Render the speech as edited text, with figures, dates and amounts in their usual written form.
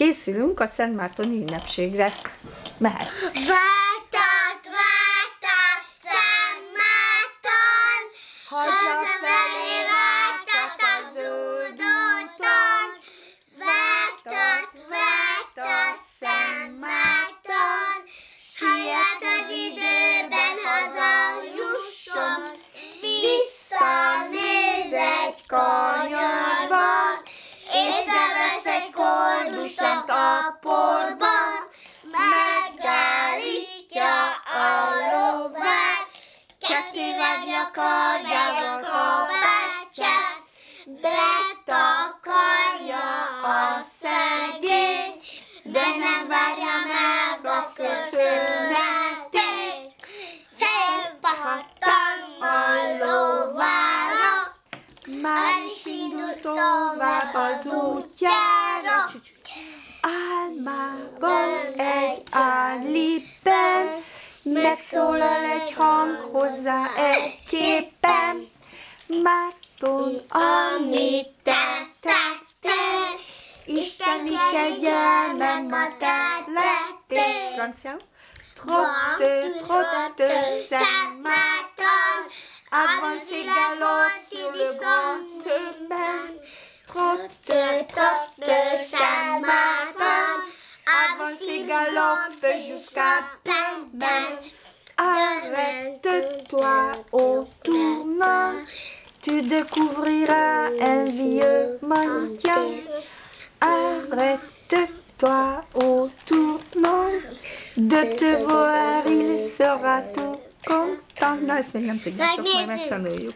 Készülünk a Szentmártoni ünnepségre. Mehet. Vágtat, Szentmárton, hazafelé vágtat az úton. Vágtat, Szentmárton, siet az időben hazajusson. Visszanéz egy kanyarba, észrevesz egy koldust lent a porban. Megállítja a lovát, ketté vágja kardjával kabátját, betakarja a szegényt, de nem várja meg a köszönetét. Felpattan a lovára, már is indul tovább az útjára. Álmában egy állíben, megszólal egy hang hozzá egy képen. Márton, amit te tettél, isteni kegyelmen ma te lettél. Franciául? Trotte, Szentmárton, avancez galope sur le grand chemin. Trotte, Szentmárton, avancez galope jusqu'à Penben. Arrête-toi au tournant, tu découvriras un vieux mendiant. Arrête-toi au tournant, de te voir il sera tout content. Na, ezt még nem tudjátok, majd megtanuljuk.